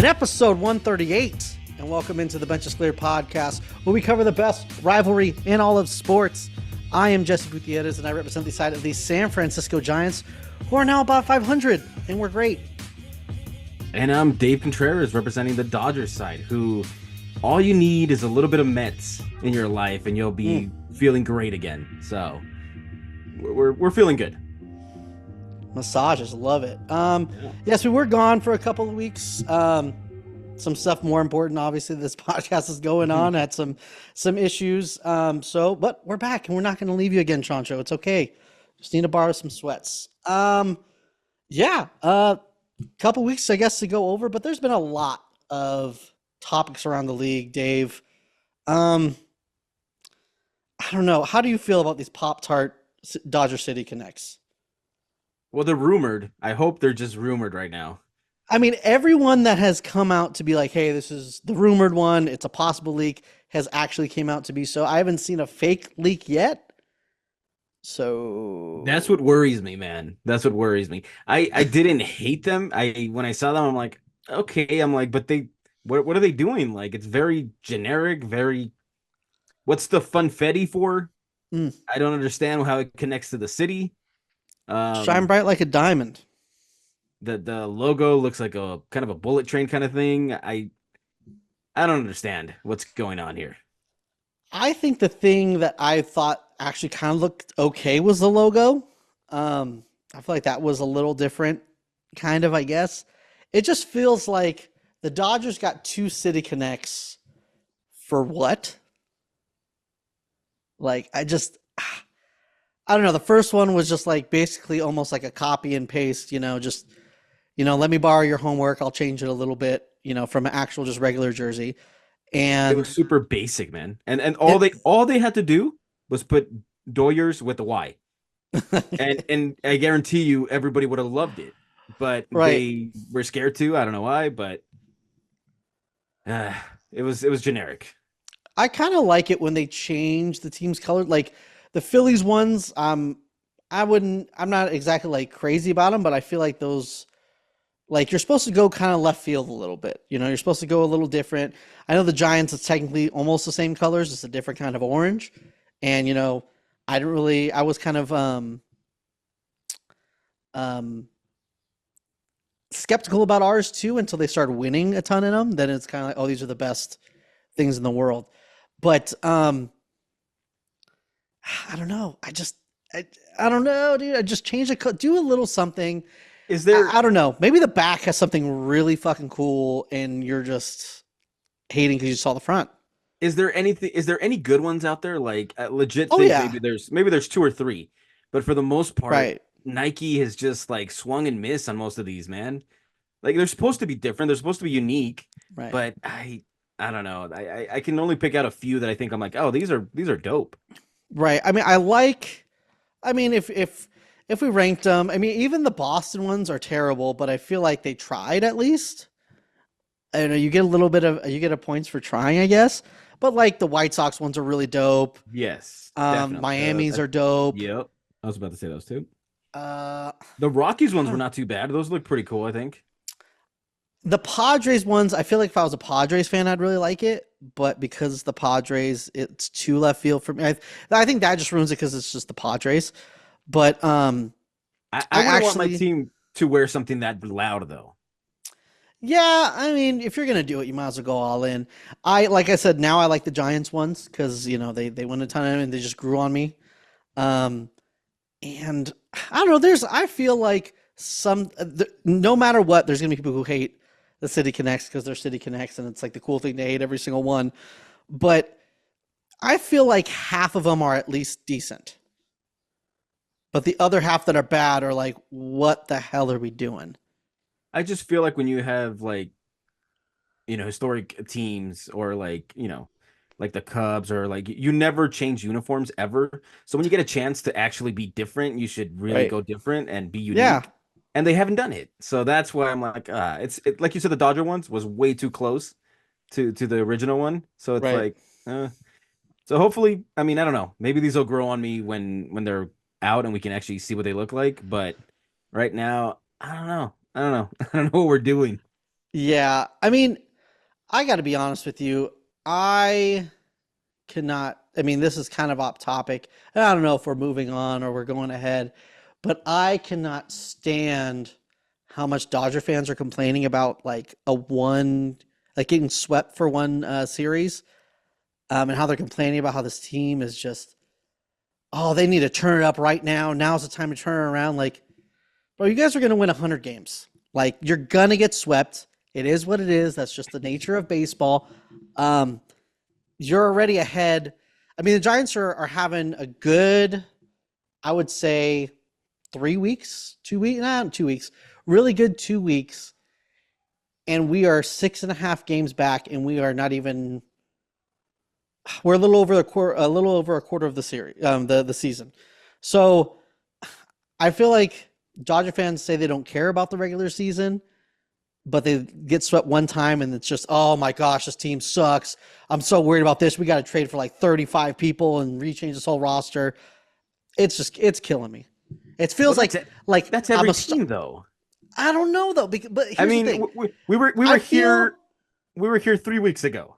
in episode 138. And welcome into the Benches Clear podcast, where we cover the best rivalry in all of sports. I am Jesse Gutierrez, and I represent the side of the San Francisco Giants, who are now about 500, and we're great. And I'm Dave Contreras, representing the Dodgers side, who all you need is a little bit of Mets in your life, and you'll be feeling great again. So we're feeling good. Massages, love it. Yes, we were gone for a couple of weeks. Some stuff more important, obviously, this podcast is going on, had some issues. But we're back, and we're not going to leave you again, Chancho. It's okay. Just need to borrow some sweats. Couple weeks, I guess, to go over, but there's been a lot of topics around the league, Dave. I don't know. How do you feel about these Pop-Tart Dodger City Connects? Well, they're rumored. I hope they're just rumored right now. I mean, everyone that has come out to be like, hey, this is the rumored one, it's a possible leak, has actually came out to be so. I haven't seen a fake leak yet. So that's what worries me, man. That's what worries me. I didn't hate them. When I saw them, I'm like, okay. I'm like, but what are they doing? Like, it's very generic, what's the funfetti for? I don't understand how it connects to the city. Shine bright like a diamond. The logo looks like a kind of a bullet train kind of thing. I don't understand what's going on here. I think the thing that I thought actually kind of looked okay was the logo. I feel like that was a little different, kind of, I guess. It just feels like the Dodgers got two City Connects for what? Like, I don't know. The first one was just like basically almost like a copy and paste, let me borrow your homework. I'll change it a little bit, from an actual just regular jersey. And it was super basic, man. And all they had to do was put Doyers with the Y. and I guarantee you everybody would have loved it. But They were scared to. I don't know why, but it was generic. I kind of like it when they change the team's color. Like the Phillies ones, I'm not exactly like crazy about them, but I feel like those, like, you're supposed to go kind of left field a little bit. You're supposed to go a little different. I know the Giants, it's technically almost the same colors. It's a different kind of orange. And, I was kind of skeptical about ours too until they started winning a ton in them. Then it's kind of like, oh, these are the best things in the world. But I don't know. I don't know, dude. I just changed the do a little something. Is there? I don't know. Maybe the back has something really fucking cool, and you're just hating because you saw the front. Is there any good ones out there? Like legit things? Yeah. Maybe there's two or three, but for the most part, right. Nike has just like swung and missed on most of these, man. Like they're supposed to be different. They're supposed to be unique, right. But I don't know. I can only pick out a few that I think I'm like, oh, these are dope. Right. I mean, if we ranked them, even the Boston ones are terrible, but I feel like they tried at least. I don't know, you get a points for trying, I guess. But like the White Sox ones are really dope. Yes. Miami's are dope. Yep. I was about to say those too. The Rockies ones were not too bad. Those look pretty cool, I think. The Padres ones, I feel like if I was a Padres fan, I'd really like it. But because the Padres, it's too left field for me. I think that just ruins it because it's just the Padres. But I actually want my team to wear something that loud, though. Yeah, if you're gonna do it, you might as well go all in. Like I said, now I like the Giants ones because they won a ton of them and they just grew on me. And I don't know. I feel like no matter what, there's gonna be people who hate the City Connects because they're City Connects and it's like the cool thing to hate every single one. But I feel like half of them are at least decent. But the other half that are bad are like, what the hell are we doing? I just feel like when you have historic teams or like the Cubs or like you never change uniforms ever. So when you get a chance to actually be different, you should really go different and be unique. Yeah. And they haven't done it. So that's why I'm like, like you said, the Dodger ones was way too close to the original one. So it's like, so hopefully, I don't know. Maybe these will grow on me when they're out and we can actually see what they look like. But right now, I don't know. I don't know what we're doing. Yeah, I mean, I got to be honest with you. I cannot. I mean, this is kind of off topic. And I don't know if we're moving on or we're going ahead, but I cannot stand how much Dodger fans are complaining about like getting swept for one series, and how they're complaining about how this team is just, oh, they need to turn it up right now. Now's the time to turn it around. Like, bro, you guys are gonna win 100 games. Like, you're gonna get swept. It is what it is. That's just the nature of baseball. Um, you're already ahead. I mean, the Giants are having a good, I would say, 3 weeks, 2 weeks, not 2 weeks, really good 2 weeks. And we are 6.5 games back, and we are not even, we're a little over a quarter of the series, the season. So I feel like Dodger fans say they don't care about the regular season, but they get swept one time and it's just, oh my gosh, this team sucks. I'm so worried about this. We got to trade for like 35 people and rechange this whole roster. It's killing me. It feels Well, like that's every team though. I don't know though, but I here's the mean, thing. we were here 3 weeks ago,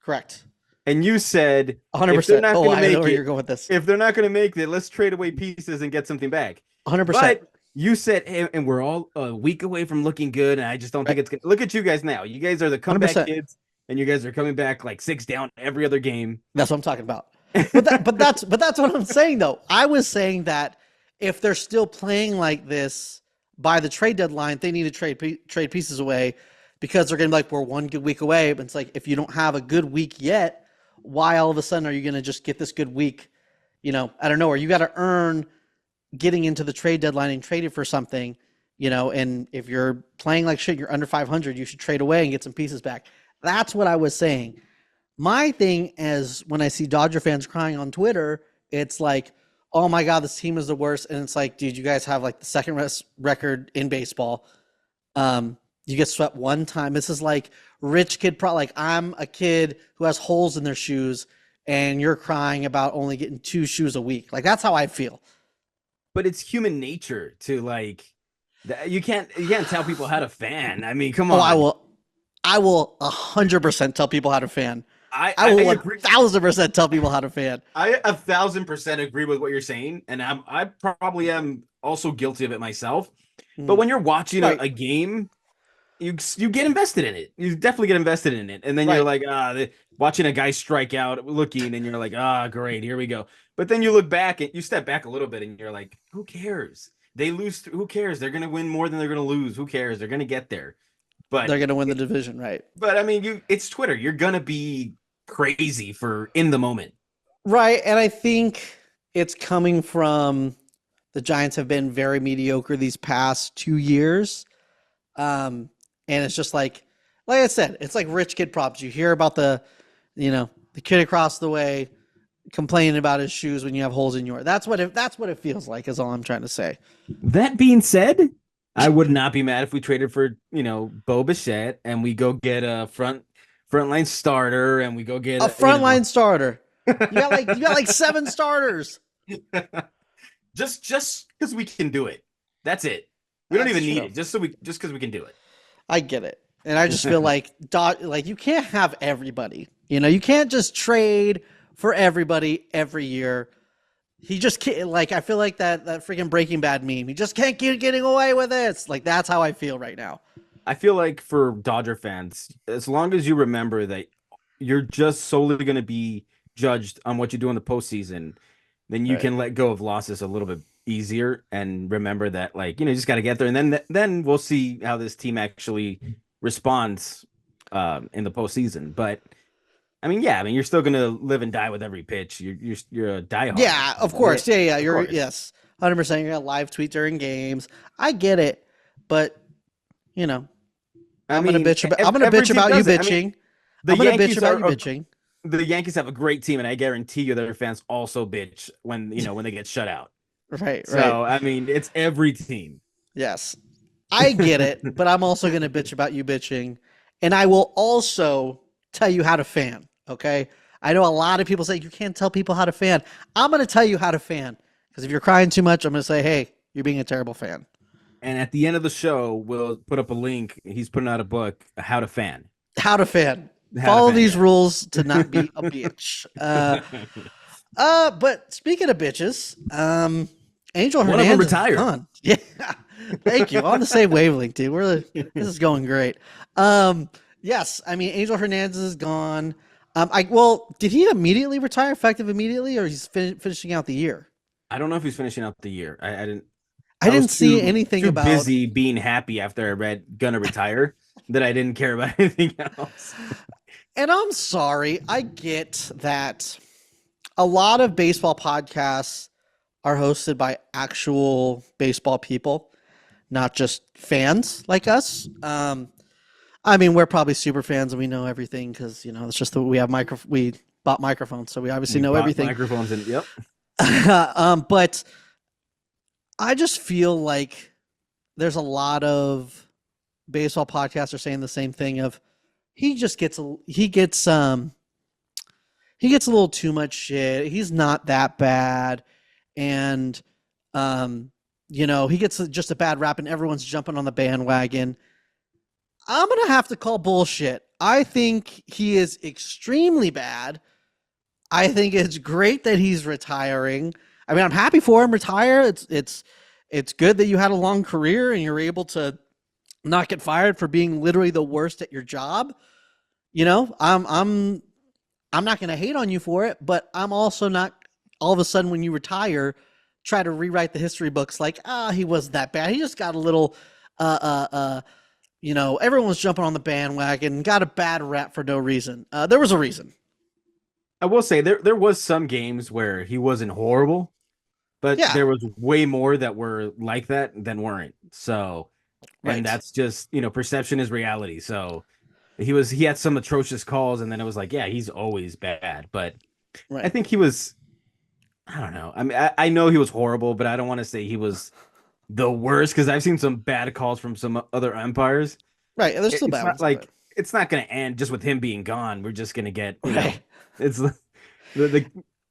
Correct. and you said if they're 100%. not Oh, going to I know make where you're it, going with this. if they're not going to make it, let's trade away pieces and get something back. 100%. But you said, hey, and we're all a week away from looking good, and I just don't think Right. it's going to look at you guys now. You guys are the comeback 100%. kids, and you guys are coming back like 6 down every other game. That's what I'm talking about. But that's what I'm saying though. I was saying that if they're still playing like this by the trade deadline, they need to trade pieces away because they're going to be like, we're one good week away. But it's like, if you don't have a good week yet, why all of a sudden are you going to just get this good week? I don't know. Or you got to earn getting into the trade deadline and trade it for something, and if you're playing like shit, you're under 500, you should trade away and get some pieces back. That's what I was saying. My thing is when I see Dodger fans crying on Twitter, it's like, oh my God, this team is the worst. And it's like, dude, you guys have like the second best record in baseball. You get swept one time. This is like rich kid like I'm a kid who has holes in their shoes and you're crying about only getting 2 shoes a week. Like, that's how I feel. But it's human nature to like you can't tell people how to fan. I mean, come Oh, on. I will 100% tell people how to fan. I I will agree. 1,000% tell people how to fan. I 1,000% agree with what you're saying, and I probably am also guilty of it myself. But when you're watching Right. a game, you get invested in it. You definitely get invested in it, and then you're Right. like, watching a guy strike out, looking, and you're like, great, here we go. But then you look back and you step back a little bit, and you're like, who cares? They lose. Who cares? They're gonna win more than they're gonna lose. Who cares? They're gonna get there. They're But going to win the division, right? but I mean, it's Twitter. You're gonna be crazy for in the moment. Right. And I think it's coming from the Giants have been very mediocre these past 2 years. And it's just like I said, it's like rich kid problems. You hear about the kid across the way complaining about his shoes when you have holes in yours. That's what it feels like, is all I'm trying to say. That being said, I would not be mad if we traded for Bo Bichette and we go get a frontline starter and we go get A frontline starter. You got like 7 starters. just because we can do it. That's it. We don't That's even need true. it. Just because we can do it. I get it. And I just feel like you can't have everybody. You can't just trade for everybody every year. He just can't, I feel like that freaking Breaking Bad meme. He just can't keep getting away with this. Like, that's how I feel right now. I feel like for Dodger fans, as long as you remember that you're just solely going to be judged on what you do in the postseason, then you Right. can let go of losses a little bit easier and remember that, you just got to get there. And then we'll see how this team actually responds in the postseason. But I mean, you're still going to live and die with every pitch. You're a diehard. Yeah, of course. Yeah. Of course. Yes, 100%. You're gonna live tweet during games. I get it, but I I'm gonna mean, bitch about you does it. I bitching. mean, the I'm gonna bitch Yankees about you are bitching. the Yankees have a great team, and I guarantee you their fans also bitch when they get shut out. Right. So I mean, it's every team. Yes, I get it, but I'm also gonna bitch about you bitching, and I will also tell you how to fan. Okay. I know a lot of people say you can't tell people how to fan. I'm gonna tell you how to fan, because if you're crying too much, I'm gonna say, hey, you're being a terrible fan. And at the end of the show, we'll put up a link. He's putting out a book, How to Fan. How to fan. How to Follow fan, these yeah. rules to not be a bitch. But speaking of bitches, Angel One of them Hernandez is retired. gone. Yeah. Thank you. On the same wavelength, dude. This is going great. Yes, I mean Angel Hernandez is gone. Did he immediately retire, effective immediately, or he's finishing out the year? I don't know if he's finishing out the year. I didn't. I I was didn't see too anything too about. busy being happy after I read "Gonna Retire" that I didn't care about anything else. And I'm sorry, I get that a lot of baseball podcasts are hosted by actual baseball people, not just fans like us. I mean, we're probably super fans and we know everything because it's just that we bought microphones, so we obviously We know bought everything. microphones and yep. But I just feel like there's a lot of baseball podcasts are saying the same thing of he gets a little too much shit. He's not that bad. And he gets just a bad rap and everyone's jumping on the bandwagon. I'm going to have to call bullshit. I think he is extremely bad. I think it's great that he's retiring. I mean, I'm happy for him retire. It's good that you had a long career and you're able to not get fired for being literally the worst at your job. I'm not going to hate on you for it, but I'm also not all of a sudden when you retire try to rewrite the history books like he wasn't that bad. He just got a little everyone was jumping on the bandwagon, got a bad rap for no reason. There was a reason. I will say there was some games where he wasn't horrible, but Yeah. there was way more that were like that than weren't. So, Right. and that's just perception is reality. So he had some atrocious calls, and then it was like, yeah, he's always bad. But Right. I think he was. I don't know. I mean, I know he was horrible, but I don't want to say he was the worst because I've seen some bad calls from some other umpires. Right. There's still It's bad not ones. like it's not going to end just with him being gone. We're just going to get Right. it's the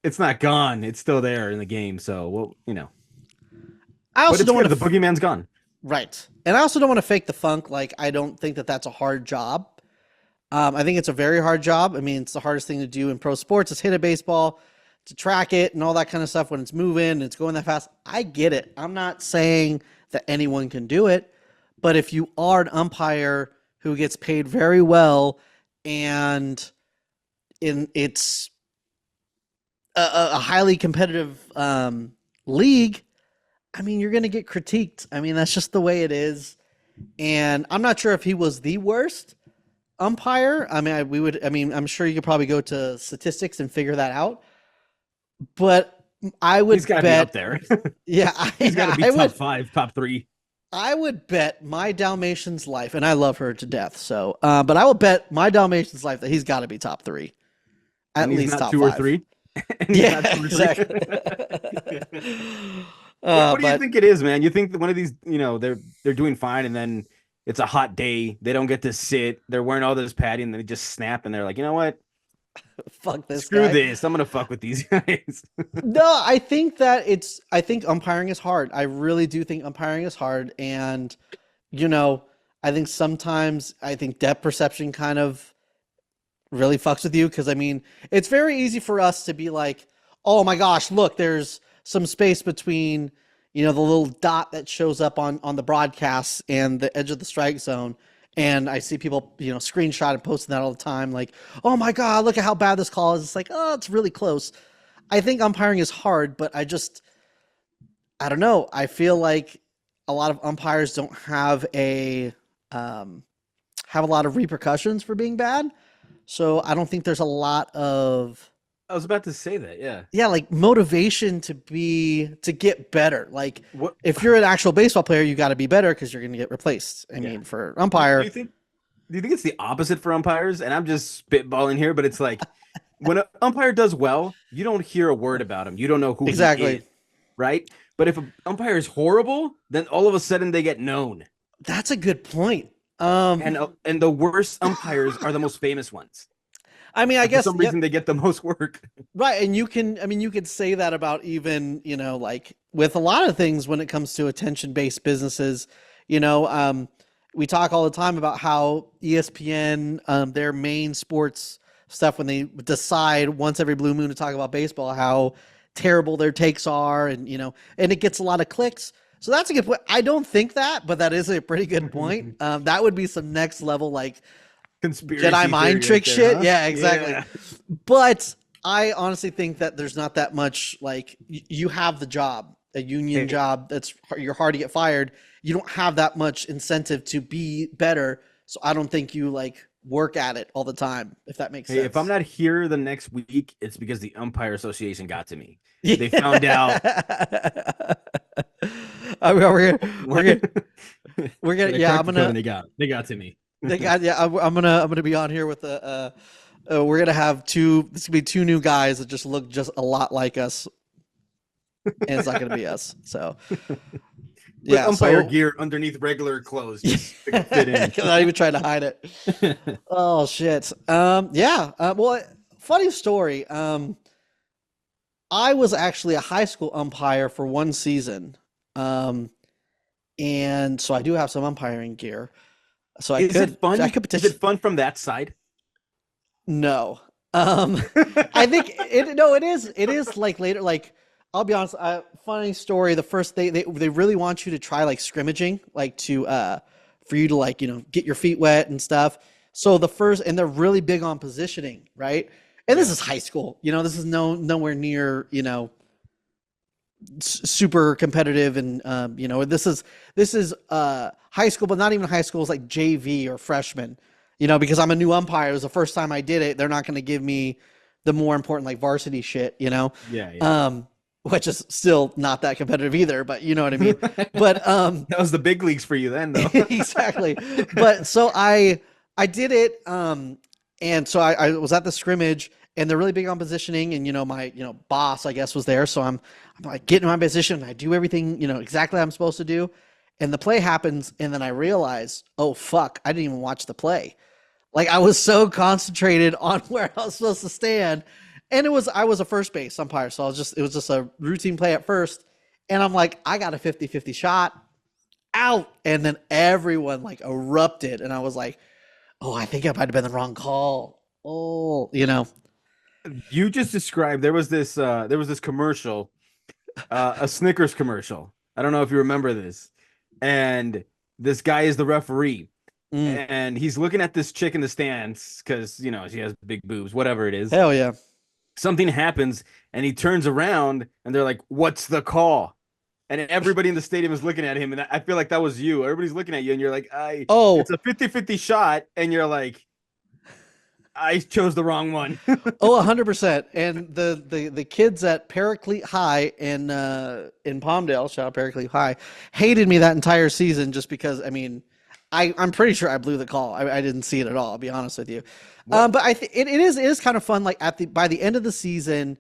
it's not gone. It's still there in the game. So I but also it's don't good. want The to. boogeyman's gone. Right. And I also don't want to fake the funk. Like, I don't think that that's a hard job. I think it's a very hard job. I mean, it's the hardest thing to do in pro sports is hit a baseball, to track it and all that kind of stuff when it's moving and it's going that fast. I get it. I'm not saying that anyone can do it, but if you are an umpire who gets paid very well and it's a highly competitive league, I mean, you're going to get critiqued. I mean, that's just the way it is. And I'm not sure if he was the worst umpire. I mean, I'm sure you could probably go to statistics and figure that out. But I would He's got to be bet up there. Yeah, He's got to be top 5, top 3. I would bet my Dalmatian's life, and I love her to death. So, but I will bet my Dalmatian's life that he's got to be top 3, at And he's least not top 2 5. or 3. Yeah, exactly. What do you think it is, man? You think that one of these, they're doing fine, and then it's a hot day. They don't get to sit. They're wearing all this padding, and they just snap, and they're like, you know what? Fuck this Screw guy. this. I'm gonna fuck with these guys. No, I think umpiring is hard. I really do think umpiring is hard, and I think sometimes depth perception kind of really fucks with you because I mean it's very easy for us to be like, oh my gosh, look, there's some space between the little dot that shows up on the broadcast and the edge of the strike zone. And I see people, screenshot and posting that all the time. Like, oh my God, look at how bad this call is. It's like, oh, it's really close. I think umpiring is hard, but I don't know. I feel like a lot of umpires don't have have a lot of repercussions for being bad. So I don't think there's a lot of I was about to say that, yeah. Yeah, like motivation to get better. Like What if you're an actual baseball player, you got to be better because you're going to get replaced. I mean, for umpire, do you think it's the opposite for umpires? And I'm just spitballing here, but it's like when an umpire does well, you don't hear a word about him. You don't know who exactly he is, right? But if an umpire is horrible, then all of a sudden they get known. That's a good point. And the worst umpires are the most famous ones. I mean, I And for guess, some yep, reason, they get the most work. right. And I mean, you could say that about even, like with a lot of things when it comes to attention-based businesses, you know, we talk all the time about how ESPN, their main sports stuff, when they decide once every blue moon to talk about baseball, how terrible their takes are, and, and it gets a lot of clicks. So that's a good point. I don't think that, but that is a pretty good point. That would be some next level, like, Jedi Conspiracy mind theory right trick there, shit. huh? Yeah, exactly. Yeah. But I honestly think that there's not that much, like, you have the job, a union Hey, job that's you're hard to get fired. You don't have that much incentive to be better. So I don't think you like work at it all the time, if that makes hey, if I'm sense. not here the next week, it's because the umpire association got to me. They found out Yeah. I mean, we're gonna, when I yeah, I'm cracked the code gonna, and they got to me. they got, yeah, I'm gonna be on here with we're gonna have this could be two new guys that just look just a lot like us, and it's not gonna be us. So With yeah, umpire so gear underneath regular clothes, just to fit in. not even trying to hide it. Oh shit. Yeah. Well, funny story. I was actually a high school umpire for one season. Um, and so I do have some umpiring gear. So Is it I fun? could Is potentially. it fun from that side? No. I think no, it is like later, like, I'll be honest, funny story, the first they really want you to try like scrimmaging, like to for you to, like, get your feet wet and stuff. So the first, and they're really big on positioning, right? And this Yeah. is high school, this is nowhere near, super competitive, and this is high school, but not even high school. It's like JV or freshman, because I'm a new umpire. It was the first time I did it. They're not going to give me the more important, like, varsity shit, Yeah, yeah. um which is still not that competitive either, but you know what I mean. But That was the big leagues for you then, though. exactly. But so I did it, and so I was at the scrimmage, and they're really big on positioning, and my boss, I guess, was there. So I'm like getting in my position, and I do everything exactly I'm supposed to do, and the play happens, and then I realize, oh fuck, I didn't even watch the play. Like, I was so concentrated on where I was supposed to stand, and I was a first base umpire, so it was just a routine play at first, and I'm like, I got a 50-50 shot out, and then everyone like erupted, and I was like, oh, I think I might have been the wrong call. Oh, You just described there was this commercial, a Snickers commercial. I don't know if you remember this. And this guy is the referee, mm, and he's looking at this chick in the stands because she has big boobs, whatever it is. hell yeah. Something happens, and he turns around, and they're like, "What's the call?" And everybody in the stadium is looking at him, and I feel like that was you. Everybody's looking at you, and you're like, "I." It's Oh, a 50-50 shot, and you're like, "I chose the wrong one." oh, 100%. And the kids at Paraclete High in Palmdale, shout out Paraclete High, hated me that entire season, just because, I mean, I'm pretty sure I blew the call. I didn't see it at all, I'll be honest with you. What? But it is kind of fun. Like, by the end of the season,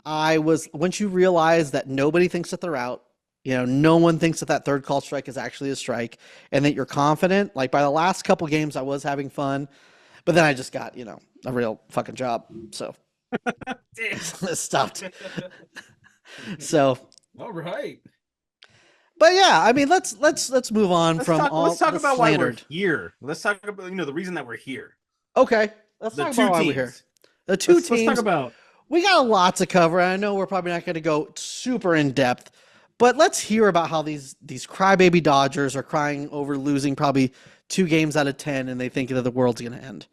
once you realize that nobody thinks that they're out, no one thinks that third call strike is actually a strike, and that you're confident. Like, by the last couple games, I was having fun, but then I just got, a real fucking job. So it stopped. So, All right. but yeah, I mean, let's move on Let's from talk. all Let's talk the about why we're slandered. here. Let's talk about the reason that we're here. Okay, let's The talk two about why we're here. teams. The two Let's talk teams, about. we got a lot to cover. I know we're probably not going to go super in depth, but let's hear about how these crybaby Dodgers are crying over losing probably 2 games out of 10, and they think that the world's going to end.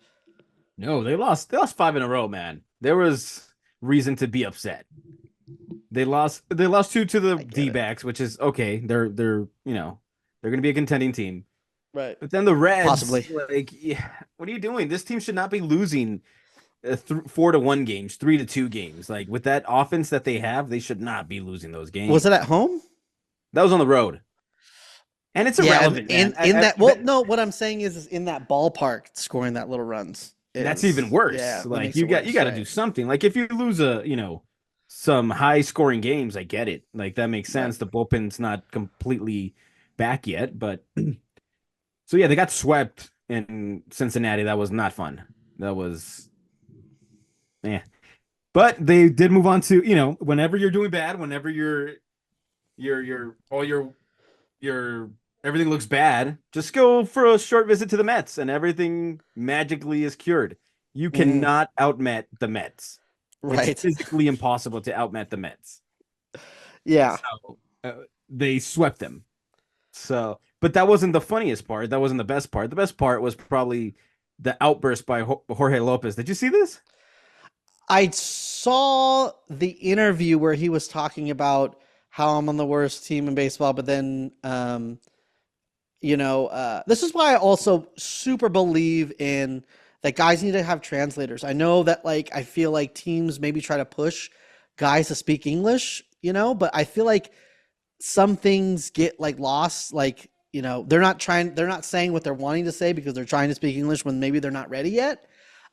No, they lost. They lost 5 in a row, man. There was reason to be upset. They lost. They lost two to the I get it. D-backs, which is okay. They're going to be a contending team. Right. But then the Reds, Possibly. like, yeah, what are you doing? This team should not be losing 4-1 games, 3-2 games. Like, with that offense that they have, they should not be losing those Was it games. at home? That was on the road, and it's Yeah, and irrelevant, man. in that, well, no, what I'm saying is in that ballpark, scoring that little runs That's even yeah, worse. that Like, makes you it got you worse, got to do right? something. Like, if you lose some high scoring games, I get it. Like, that makes Right. sense. The bullpen's not completely back yet, but so yeah, they got swept in Cincinnati. That was not fun. That was Yeah. But they did move on to, whenever you're doing bad, whenever all your everything looks bad, just go for a short visit to the Mets and everything magically is cured. You Hmm. cannot outmet the Mets. It's Right. physically impossible to outmet the Mets. Yeah. So they swept them. So, but that wasn't the funniest part. That wasn't the best part. The best part was probably the outburst by Jorge Lopez. Did you see this? I saw the interview where he was talking about how I'm on the worst team in baseball, but then, this is why I also super believe in that guys need to have translators. I know that, like, I feel like teams maybe try to push guys to speak English, but I feel like some things get like lost. Like, they're not saying what they're wanting to say because they're trying to speak English when maybe they're not ready yet.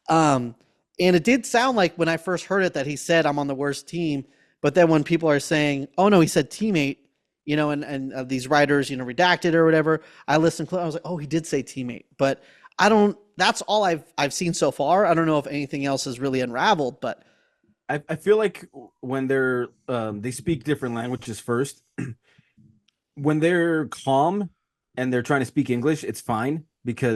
Um, and it did sound like when I first heard it that he said I'm on the worst team, but then when people are saying, "Oh no, he said teammate," and these writers, redacted or whatever, I listened close. I was like, "Oh, he did say teammate," but I don't. That's all I've seen so far. I don't know if anything else has really unraveled, but I feel like when they speak different languages first, when they're calm and they're trying to speak English, it's fine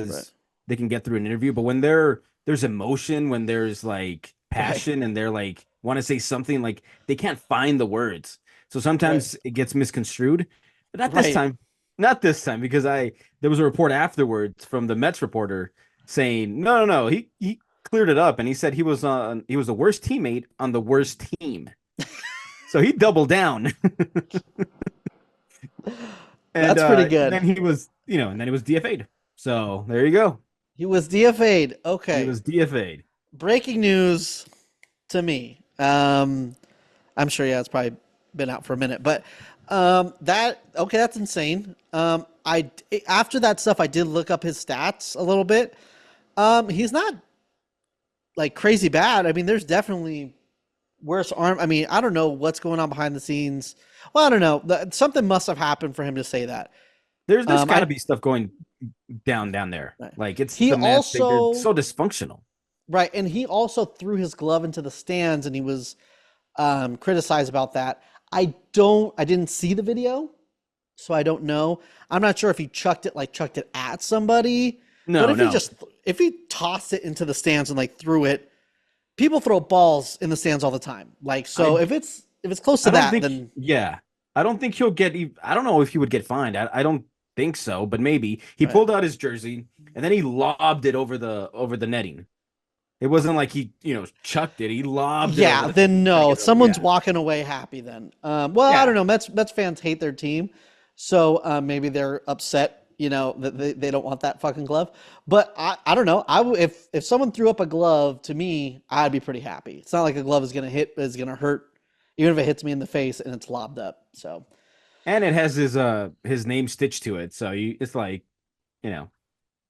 right, because they can get through an interview. But when there's emotion, when there's like right, passion, and they're like want to say something, like they can't find the words. So right, sometimes it gets misconstrued. But not this right. time. Not this time because I there was a report afterwards from the Mets reporter saying, no, no, no, he cleared it up and he said he was the worst teammate on the worst team. So he doubled down. And That's pretty then good. he was DFA'd. So there you go. He was DFA'd. He Okay, was DFA'd. breaking news to me. I'm sure, yeah, it's probably been out for a minute, but that okay, that's insane. I after that stuff, I did look up his stats a little bit. He's not like crazy bad. I mean, there's definitely worse arm. I mean, I don't know what's going on behind the scenes. Well, I don't know. Something must have happened for him to say that. There's got to I be stuff going down there. Right. Like it's He the Mets. They're also so dysfunctional. right, and he also threw his glove into the stands, and he was criticized about that. I didn't see the video, so I don't know. I'm not sure if he chucked it at somebody, but No, no. if he tossed it into the stands and like threw it, people throw balls in the stands all the time. Like, so I if it's close I to don't that, think. then Yeah, I don't think he'll get. I don't know if he would get fined. I don't think so, but maybe he right. pulled out his jersey and then he lobbed it over the netting. It wasn't like he chucked it. He lobbed it over Yeah, the then bring no, it over. someone's Yeah, walking away happy then. Well, I yeah. don't know. Mets fans hate their team, so maybe they're upset. That they don't want that fucking glove. But I don't know. If someone threw up a glove to me, I'd be pretty happy. It's not like a glove is gonna hurt, even if it hits me in the face and it's lobbed up. So And it has his name stitched to it, so it's like you know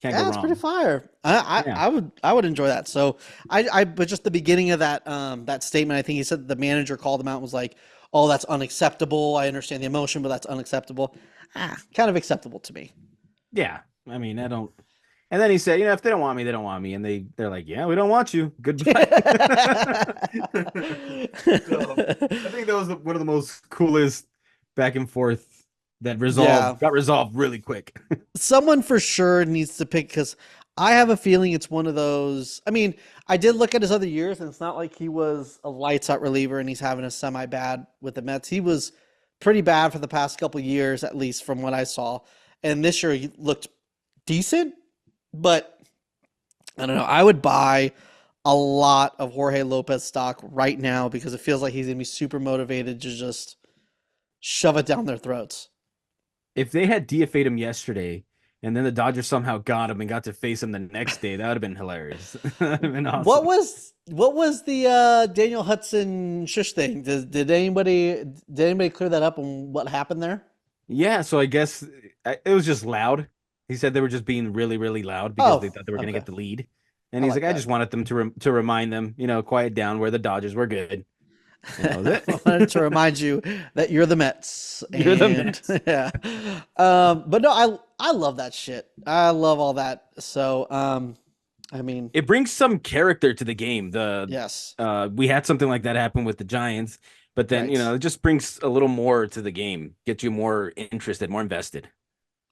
can't go yeah, it's pretty wrong. fire. Yeah. I would enjoy that. So but just the beginning of that statement, I think he said the manager called him out and was like, "Oh, that's unacceptable. I understand the emotion, but that's unacceptable." Kind of acceptable to me. Yeah, I mean, I don't. And then he said, if they don't want me, they don't want me, and they're like, yeah, we don't want you. Goodbye. So I think that was one of the most coolest back and forth that Yeah, got resolved really quick. someone for sure needs to pick because I have a feeling it's one of those. I mean, I did look at his other years, and it's not like he was a lights out reliever and he's having a semi bad with the Mets. He was pretty bad for the past couple years, at least from what I saw. And this year he looked decent, but I don't know. I would buy a lot of Jorge Lopez stock right now because it feels like he's gonna be super motivated to just shove it down their throats. If they had DFA'd him yesterday, and then the Dodgers somehow got him and got to face him the next day, that would have been hilarious. That would have been awesome. What was the Daniel Hudson shush thing? Did anybody clear that up on what happened there? Yeah, so I guess it was just loud. He said they were just being really, really loud because they Oh, thought they were going to okay. get the lead. And I he's like, like I that. just wanted them to remind them, quiet down where the Dodgers were good. And that was I it. wanted to remind you that you're the Mets, You're the and Mets. yeah, but no, I love that shit. I love all that. So I mean, it brings some character to the game. yes, We had something like that happen with the Giants, but then right. it just brings a little more to the game, get you more interested, more invested.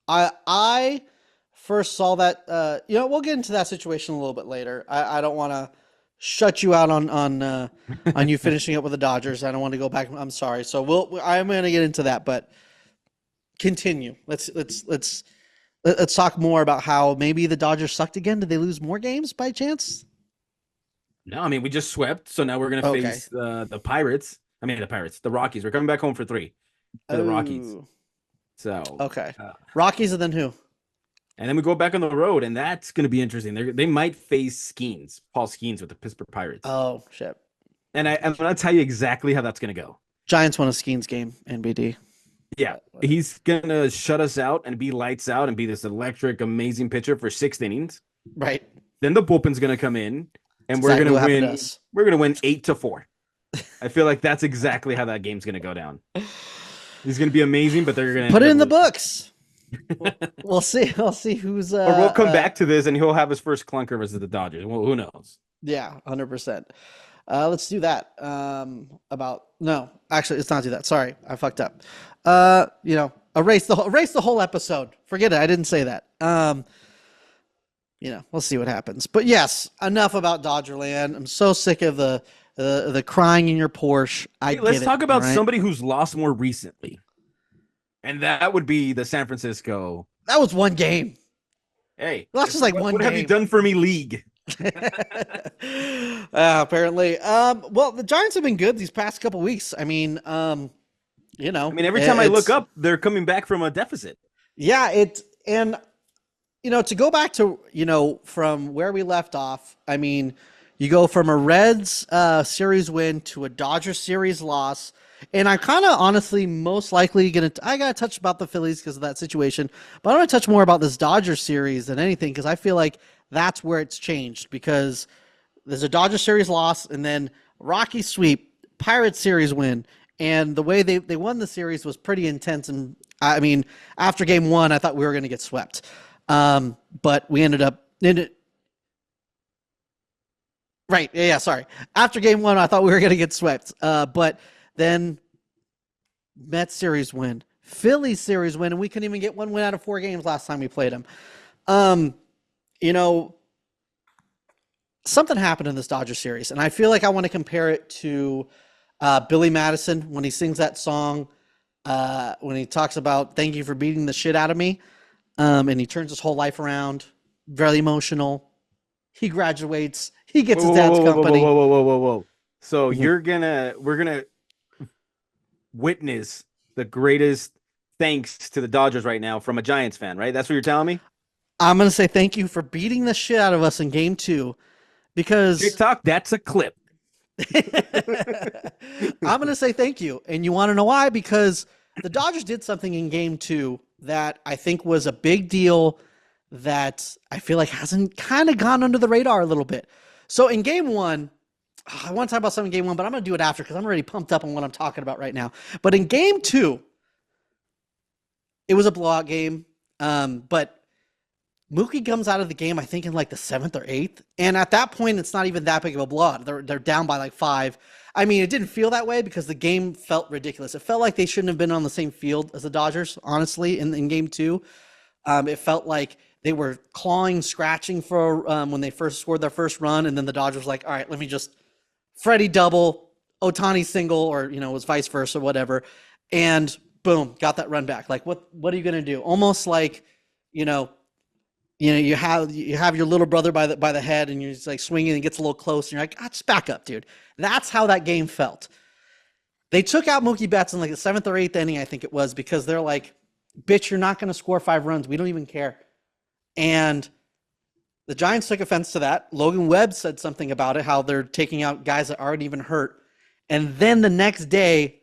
I first saw that. We'll get into that situation a little bit later. I don't want to shut you out on you finishing up with the Dodgers. I don't want to go back. I'm sorry. So I'm going to get into that, but continue. Let's talk more about how maybe the Dodgers sucked again. Did they lose more games by chance? No, I mean we just swept, so now we're gonna Okay. face the Pirates. I mean the Pirates, the Rockies. We're coming back home for 3 for the Rockies. Oh, So, okay. Rockies and then who? and then we go back on the road, and that's gonna be interesting. They might face Skeens, Paul Skeens with the Pittsburgh Pirates, Oh shit. and I'm gonna tell you exactly how that's gonna go. Giants won a Skeens game. NBD. Yeah, he's gonna shut us out and be lights out and be this electric, amazing pitcher for 6 innings. Right. Then the bullpen's gonna come in, and That's exactly we're what gonna happened to win. us. We're gonna win 8-4. I feel like that's exactly how that game's gonna go down. He's gonna be amazing, but they're gonna Put end it up in the losing. books. We'll see. We'll see who's Or we'll come back to this, and he'll have his first clunker versus the Dodgers. Well, who knows? yeah, 100%. Let's do that. No, actually, let's not do that. Sorry, I fucked up. Erase the whole episode. Forget it. I didn't say that. We'll see what happens. But yes, enough about Dodgerland. I'm so sick of the crying in your Porsche. Hey, let's talk about somebody who's lost more recently, and that would be the San Francisco. That was one game. Hey, That's just like one what game. have you done for me, league? Apparently. Well, the Giants have been good these past couple weeks. I mean, every time I look up, they're coming back from a deficit. Yeah, to go back to, from where we left off, I mean, you go from a Reds series win to a Dodgers series loss. And I'm kind of honestly most likely I got to touch about the Phillies because of that situation, but I want to touch more about this Dodgers series than anything because I feel like that's where it's changed because there's a Dodgers series loss and then Rocky sweep, Pirates series win. And the way they won the series was pretty intense. And I mean, after game one, I thought we were going to get swept. But we ended up in it. Right. Yeah. Sorry. After game one, I thought we were going to get swept. But then Mets series win, Phillies series win, and we couldn't even get one win out of 4 games last time we played them. Something happened in this Dodger series, and I feel like I want to compare it to Billy Madison when he sings that song, when he talks about "Thank you for beating the shit out of me," and he turns his whole life around. Very emotional. He graduates. He gets his dad's company. Whoa. So we're gonna witness the greatest thanks to the Dodgers right now from a Giants fan, right? That's what you're telling me? I'm going to say thank you for beating the shit out of us in game 2 because TikTok, that's a clip. I'm going to say thank you. And you want to know why? Because the Dodgers did something in game 2 that I think was a big deal that I feel like hasn't kind of gone under the radar a little bit. So in game 1, I want to talk about something in game 1, but I'm going to do it after because I'm already pumped up on what I'm talking about right now. But in game 2, it was a blowout game. But Mookie comes out of the game, I think, in like the 7th or 8th. And at that point, it's not even that big of a blowout. They're down by like 5. I mean, it didn't feel that way because the game felt ridiculous. It felt like they shouldn't have been on the same field as the Dodgers, honestly, in game 2. It felt like they were clawing, scratching for when they first scored their first run. And then the Dodgers were like, all right, let me just Freddie double, Ohtani single, or, it was vice versa, whatever. And boom, got that run back. Like, what are you going to do? Almost like, you have your little brother by the head and you're just like swinging and it gets a little close and you're like, just back up, dude. That's how that game felt. They took out Mookie Betts in like the 7th or 8th inning, I think it was, because they're like, bitch, you're not going to score 5 runs. We don't even care. And the Giants took offense to that. Logan Webb said something about it, how they're taking out guys that aren't even hurt. And then the next day,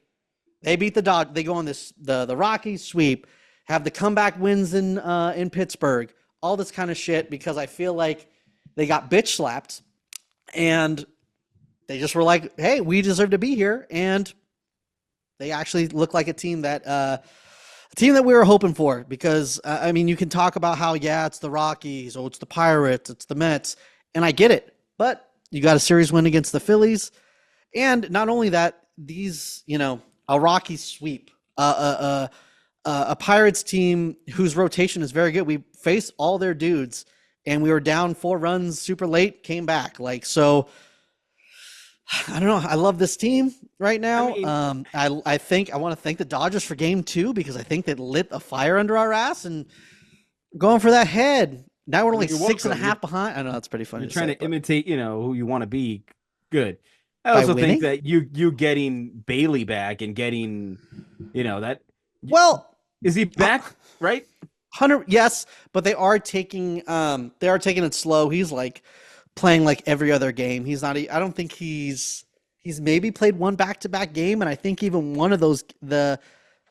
they beat the Dodgers. They go on the Rockies sweep, have the comeback wins in Pittsburgh, all this kind of shit because I feel like they got bitch slapped and they just were like, hey, we deserve to be here. And they actually look like a team that we were hoping for because, you can talk about how, it's the Rockies or it's the Pirates, it's the Mets. and I get it. But you got a series win against the Phillies, and not only that, these a Rocky sweep, a Pirates team whose rotation is very good. We faced all their dudes, and we were down 4 runs super late, came back. Like so, I don't know. I love this team right I now. mean, I think I want to thank the Dodgers for Game 2 because I think they lit a fire under our ass and going for that head. Now we're only you're six and a welcome. half behind. I know that's pretty funny You're to trying say, to but imitate, who you want to be. Good. I by also think winning, that you getting Bailey back and getting, that well, is he back, right? 100 yes, but they are taking it slow. He's like playing like every other game. He's not. I don't think he's maybe played one back-to-back game, and I think even one of those the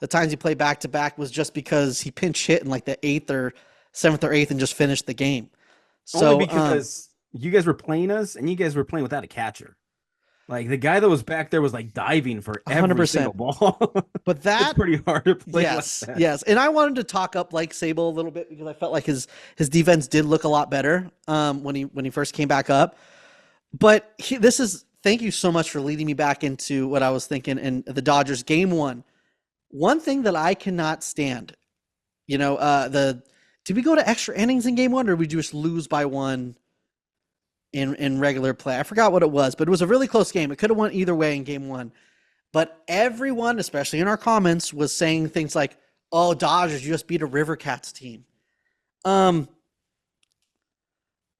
times he played back-to-back was just because he pinch hit in like the eighth or seventh or eighth and just finished the game. Only So because you guys were playing us and you guys were playing without a catcher. Like the guy that was back there was like diving for every single 100%. ball. But It's that pretty hard to play like yes, that. yes, and I wanted to talk up like Sable a little bit because I felt like his defense did look a lot better when he first came back up. But this is thank you so much for leading me back into what I was thinking in the Dodgers game one. One thing that I cannot stand, the did we go to extra innings in game one or did we just lose by one in regular play? I forgot what it was, but it was a really close game. It could have went either way in game one. But everyone, especially in our comments, was saying things like, "Oh, Dodgers, you just beat a River Cats team." Um,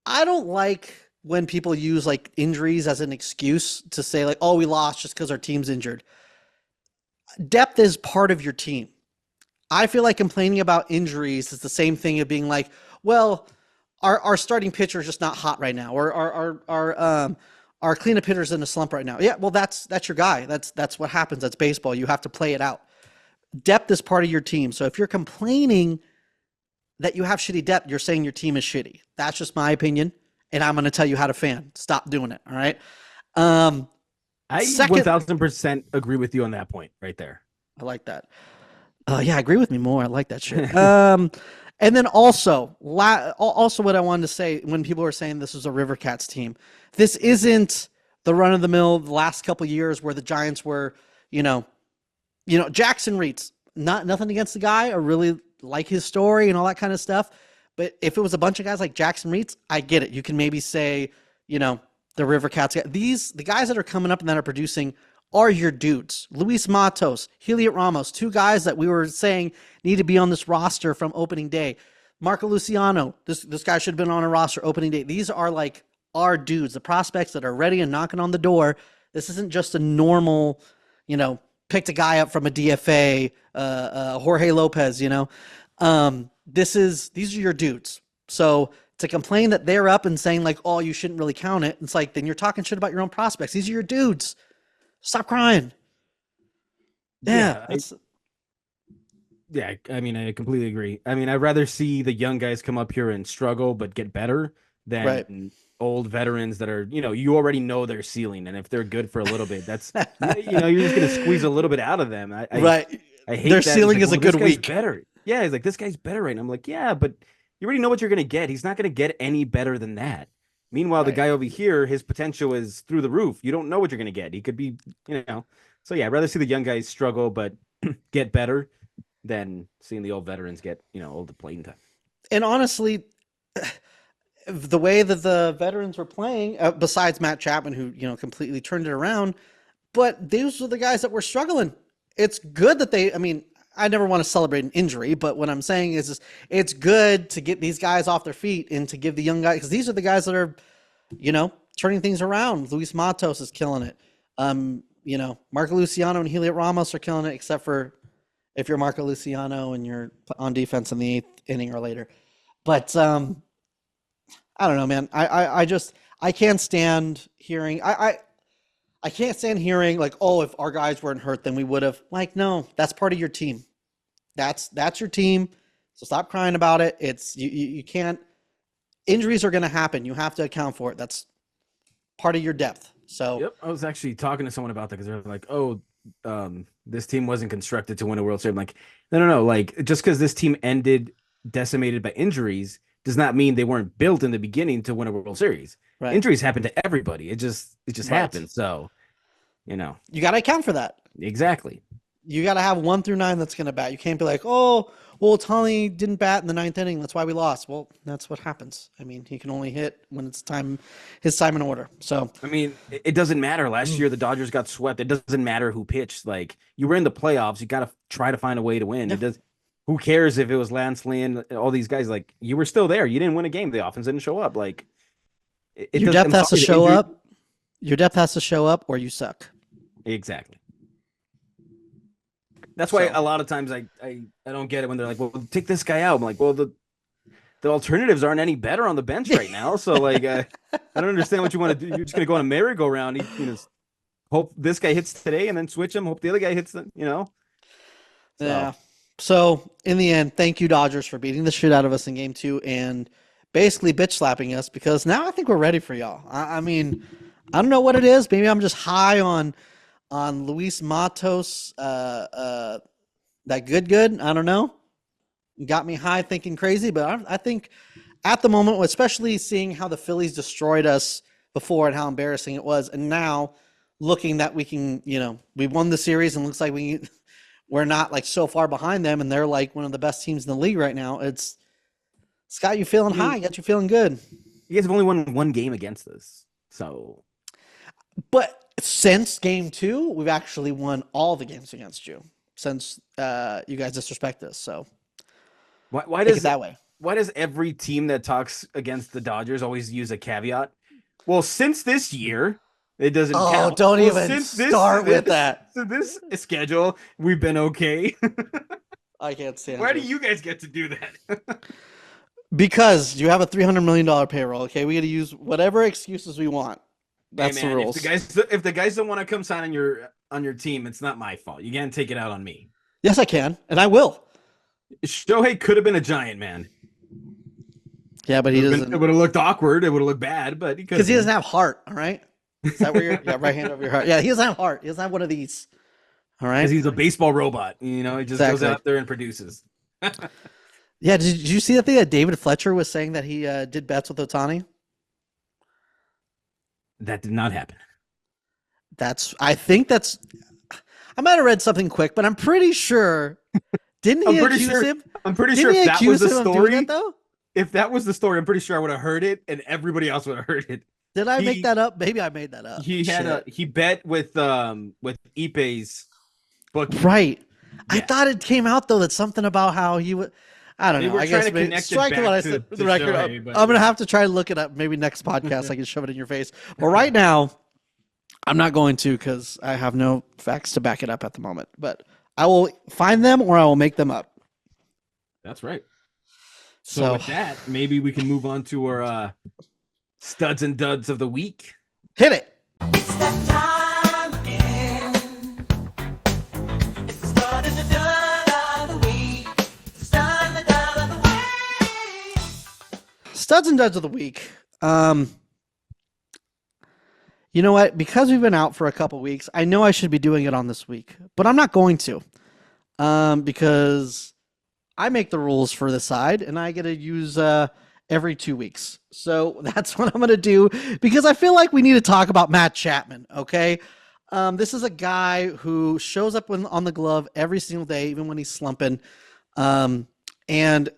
I don't like when people use like injuries as an excuse to say like, "Oh, we lost just because our team's injured." Depth is part of your team. I feel like complaining about injuries is the same thing of being like, "Well, our starting pitcher is just not hot right now, or our cleanup hitter's in a slump right now." Yeah, well, that's your guy. That's what happens. That's baseball. You have to play it out. Depth is part of your team. So if you're complaining that you have shitty depth, you're saying your team is shitty. That's just my opinion, and I'm going to tell you how to fan. Stop doing it. All right. Um, I Second, 1000% agree with you on that point right there. I like that. Yeah, agree with me more. I like that shit. And then also what I wanted to say when people were saying this was a River Cats team, this isn't the run of the mill the last couple years where the Giants were, you know, Jackson Reitz. Not nothing against the guy. I really like his story and all that kind of stuff. But if it was a bunch of guys like Jackson Reitz, I get it. You can maybe say, the River Cats. The guys that are coming up and that are producing are your dudes. Luis Matos, Heliot Ramos, two guys that we were saying need to be on this roster from opening day. Marco Luciano, this guy should have been on a roster opening day. These are like our dudes, the prospects that are ready and knocking on the door. This isn't just a normal, picked a guy up from a DFA, Jorge Lopez, these are your dudes. So to complain that they're up and saying like, oh, you shouldn't really count it, it's like, then you're talking shit about your own prospects. These are your dudes. Stop crying. Yeah, Yeah, yeah, I mean, I completely agree. I mean, I'd rather see the young guys come up here and struggle but get better right. than old veterans that are, you already know their ceiling, and if they're good for a little bit, that's you're just gonna squeeze a little bit out of them. Right. I Their hate that. It's ceiling like, is a well, this good guy's week. better. Yeah, he's like, this guy's better right now. I'm like, yeah, but you already know what you're gonna get. He's not gonna get any better than that. Meanwhile, the Right. guy over here, his potential is through the roof. You don't know what you're gonna get. He could be, So yeah, I'd rather see the young guys struggle but get better than seeing the old veterans get, all the playing time. And honestly, the way that the veterans were playing, besides Matt Chapman, who, completely turned it around, but these were the guys that were struggling. It's good that I mean, I never want to celebrate an injury, but what I'm saying is it's good to get these guys off their feet and to give the young guys, because these are the guys that are, turning things around. Luis Matos is killing it. Marco Luciano and Heliot Ramos are killing it, except for if you're Marco Luciano and you're on defense in the eighth inning or later. But I don't know, man. I can't stand hearing I can't stand hearing like, oh, if our guys weren't hurt, then we would have. Like, no, that's part of your team. That's your team. So stop crying about it. It's you can't. Injuries are going to happen. You have to account for it. That's part of your depth. So Yep, I was actually talking to someone about that because they're like, "Oh, this team wasn't constructed to win a World Series." I'm like, no. Like, just because this team ended decimated by injuries does not mean they weren't built in the beginning to win a World Series. Right. Injuries happen to everybody. It just Right. happens. So, you got to account for that. Exactly. You got to have 1 through 9 that's going to bat. You can't be like, oh, well, Tony didn't bat in the 9th inning. That's why we lost. Well, that's what happens. I mean, he can only hit when it's his time in order. So, I mean, it doesn't matter. Last year, the Dodgers got swept. It doesn't matter who pitched. Like, you were in the playoffs. You got to try to find a way to win. Yeah. It does. Who cares if it was Lance Lynn, all these guys? Like, you were still there. You didn't win a game. The offense didn't show up. Like, your depth has to show up. Your depth has to show up, or you suck. Exactly. That's why a lot of times I don't get it when they're like, well, take this guy out. I'm like, well, the alternatives aren't any better on the bench right now. So, like, I don't understand what you want to do. You're just going to go on a merry-go-round. Hope this guy hits today and then switch him. Hope the other guy hits So. Yeah. So, in the end, thank you, Dodgers, for beating the shit out of us in Game 2 and basically bitch-slapping us, because now I think we're ready for y'all. I mean, I don't know what it is. Maybe I'm just high on Luis Matos, that good. I don't know. Got me high thinking crazy, but I think at the moment, especially seeing how the Phillies destroyed us before and how embarrassing it was, and now looking that we can, we won the series and looks like we're not like so far behind them, and they're like one of the best teams in the league right now. It's got you feeling high, got you feeling good. You guys have only won 1 game against us, so. But since Game 2, we've actually won all the games against you since you guys disrespect us. So why does it that way? Why does every team that talks against the Dodgers always use a caveat? Well, since this year, it doesn't count. Don't even start with that. So this schedule, we've been okay. I can't stand it. Why do you guys get to do that? Because you have a $300 million payroll. Okay, we got to use whatever excuses we want. That's the rules. If the guys don't want to come sign on your team, it's not my fault. You can't take it out on me. Yes, I can, and I will. Shohei could have been a Giant, man. Yeah, but he doesn't. It would have looked awkward. It would have looked bad, but because he doesn't have heart. All right, is that where you're? Yeah, right hand over your heart. Yeah, he doesn't have heart. He doesn't have one of these. All right, because he's a baseball robot. He just goes out there and produces. Yeah, did you see that thing that David Fletcher was saying that he did bets with Ohtani? That did not happen. I might have read something quick, but I'm pretty sure. Didn't he accuse him? I'm pretty sure if that was the story, though? If that was the story, I'm pretty sure I would have heard it, and everybody else would have heard it. Did I make that up? Maybe I made that up. He bet with Ipe's book. Right. Yeah. I thought it came out though that something about how he would. I don't know. I guess strike what I said. The record. I'm gonna have to try to look it up. Maybe next podcast I can shove it in your face. But right now, I'm not going to because I have no facts to back it up at the moment. But I will find them or I will make them up. That's right. So with that, maybe we can move on to our studs and duds of the week. Hit it. It's that time again. It's the stud and the dud of the week. The stud and the dud of the week. Studs and duds of the week. You know what? Because we've been out for a couple weeks, I know I should be doing it on this week, but I'm not going to. Because I make the rules for the side, and I get to use every 2 weeks. So that's what I'm going to do, because I feel like we need to talk about Matt Chapman, okay? This is a guy who shows up on the glove every single day, even when he's slumping. And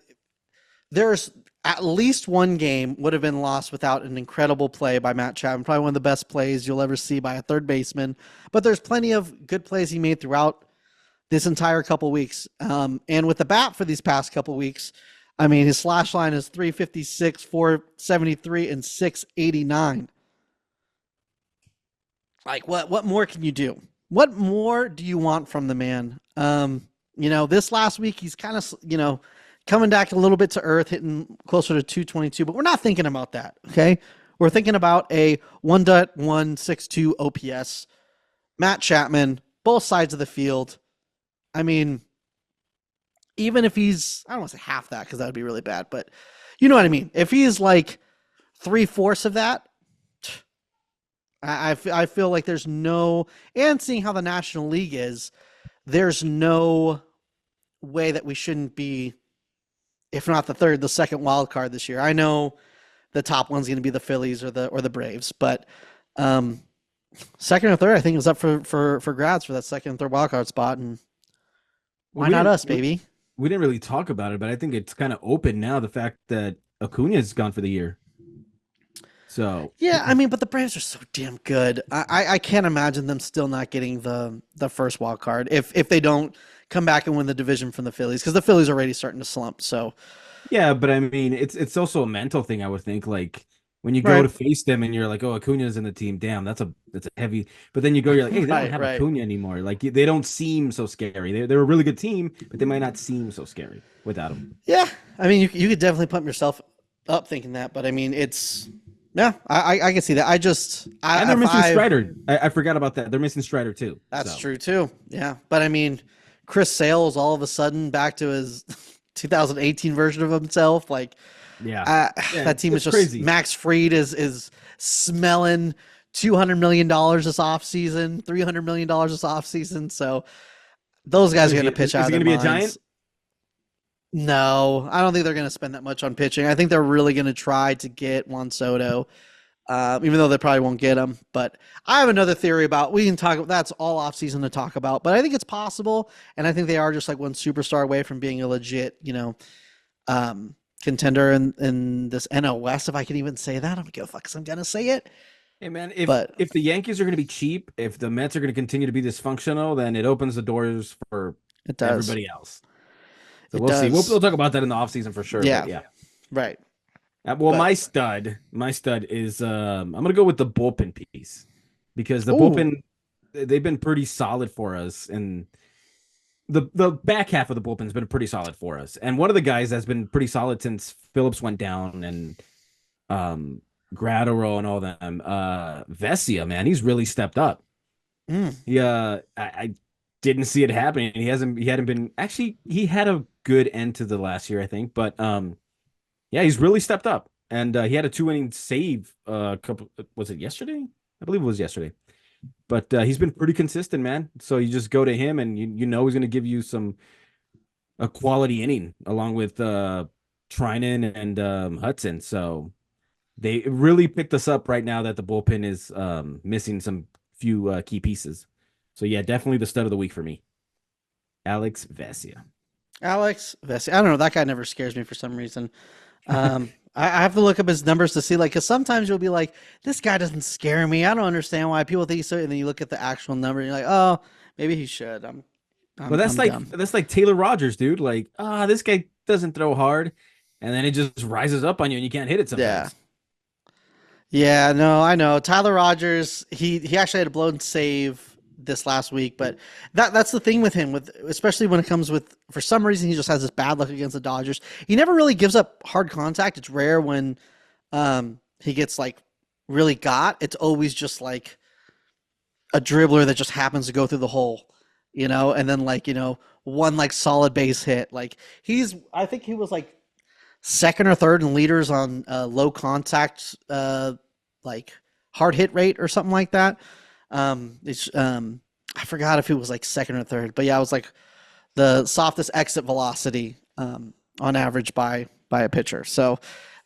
there's at least one game would have been lost without an incredible play by Matt Chapman, probably one of the best plays you'll ever see by a third baseman. But there's plenty of good plays he made throughout this entire couple weeks. And with the bat for these past couple weeks, I mean, his slash line is 356, 473, and 689. Like, what more can you do? What more do you want from the man? This last week, he's kind of, coming back a little bit to earth, hitting closer to 222, but we're not thinking about that, okay? We're thinking about a 1.162 OPS. Matt Chapman, both sides of the field. I mean, even if he's, I don't want to say half that because that would be really bad, but you know what I mean? If he's like 3/4 of that, I feel like there's no, and seeing how the National League is, there's no way that we shouldn't be if not the third, the second wild card this year. I know the top one's going to be the Phillies or the Braves, but second or third, I think is up for grabs for that second and third wild card spot, and why not us, baby? We didn't really talk about it, but I think it's kind of open now. The fact that Acuna's gone for the year. So yeah, I mean, but the Braves are so damn good. I can't imagine them still not getting the first wild card if they don't come back and win the division from the Phillies, because the Phillies are already starting to slump. So yeah, but I mean, it's also a mental thing. I would think, like, when you go to face them and you're like, oh, Acuna's in the team. Damn, that's a heavy. But then you go, you're like, hey, they don't have Acuna anymore. Like, they don't seem so scary. They're a really good team, but they might not seem so scary without them. Yeah, I mean, you could definitely pump yourself up thinking that, but I mean, it's. Yeah, I can see that. And they're missing Strider. I forgot about that. They're missing Strider too. That's true too. Yeah, but I mean, Chris Sale is all of a sudden back to his 2018 version of himself. Like, that team is just crazy. Max Fried is smelling $200 million this offseason, $300 million this offseason. So those guys are going to pitch out. Is he going to be a Giant? No, I don't think they're going to spend that much on pitching. I think they're really going to try to get Juan Soto, even though they probably won't get him. But I have another theory about, we can talk, that's all offseason to talk about, but I think it's possible. And I think they are just like one superstar away from being a legit, contender in this NL West, if I can even say that. I don't give a fuck because I'm going to say it. Hey, man, if the Yankees are going to be cheap, if the Mets are going to continue to be dysfunctional, then it opens the doors for everybody else. So we'll see. We'll talk about that in the offseason for sure. Yeah. Right. My stud is I'm going to go with the bullpen piece, because the bullpen, they've been pretty solid for us, and the back half of the bullpen has been pretty solid for us. And one of the guys that's been pretty solid since Phillips went down and Gratterall and all them, Vesia, man, he's really stepped up. Yeah, I didn't see it happening. He hadn't been, actually, he had a good end to the last year, I think, but he's really stepped up, and he had a 2-inning save was it yesterday? I believe it was yesterday. But he's been pretty consistent, man. So you just go to him, and you know he's going to give you a quality inning along with Trinan and Hudson. So they really picked us up right now that the bullpen is missing some few key pieces. So, yeah, definitely the stud of the week for me. Alex Vesia. I don't know. That guy never scares me for some reason. I have to look up his numbers to see, like, because sometimes you'll be like, this guy doesn't scare me. I don't understand why people think so. And then you look at the actual number and you're like, oh, maybe he should. That's like Taylor Rogers, dude. Like, this guy doesn't throw hard. And then it just rises up on you and you can't hit it sometimes. Yeah, no, I know. Tyler Rogers, he actually had a blown save this last week, but that's the thing with him, especially when it comes with, for some reason, he just has this bad luck against the Dodgers. He never really gives up hard contact. It's rare when he gets like really got. It's always just like a dribbler that just happens to go through the hole, and then one like solid base hit. Like I think he was like second or third in leaders on low contact like hard hit rate or something like that. I forgot if it was like second or third, but yeah, it was like the softest exit velocity on average by a pitcher. So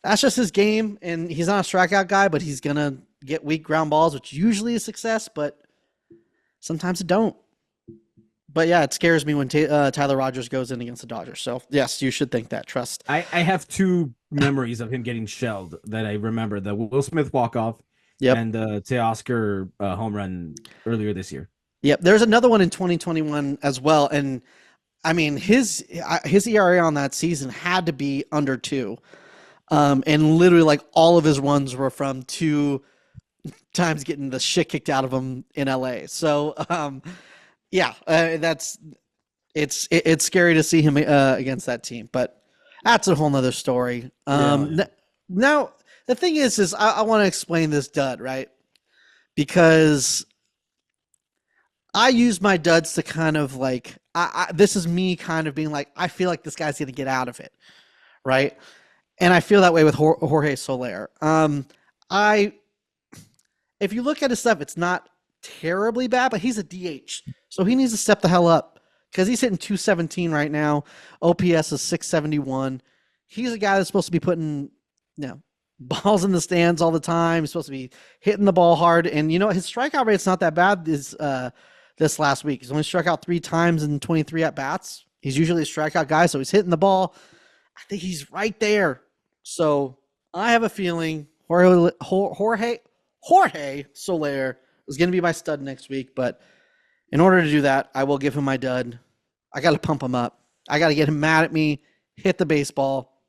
that's just his game, and he's not a strikeout guy, but he's gonna get weak ground balls, which usually is success, but sometimes it don't. But yeah, it scares me when Tyler Rogers goes in against the Dodgers. So yes, you should think that. Trust. I have two memories of him getting shelled that I remember: the Will Smith walk-off. Yep. And the Teoscar home run earlier this year. Yep. There's another one in 2021 as well. And I mean, his ERA on that season had to be under 2. And literally like all of his runs were from 2 times getting the shit kicked out of him in LA. So it's scary to see him against that team, but that's a whole nother story. Now, the thing is I want to explain this dud, right? Because I use my duds to kind of like, this is me kind of being like, I feel like this guy's going to get out of it, right? And I feel that way with Jorge Soler. If you look at his stuff, it's not terribly bad, but he's a DH. So he needs to step the hell up because he's hitting 217 right now. OPS is 671. he's a guy that's supposed to be putting, balls in the stands all the time. He's supposed to be hitting the ball hard. And, his strikeout rate's not that bad this last week. He's only struck out 3 times in 23 at-bats. He's usually a strikeout guy, so he's hitting the ball. I think he's right there. So I have a feeling Jorge Soler is going to be my stud next week. But in order to do that, I will give him my dud. I got to pump him up. I got to get him mad at me, hit the baseball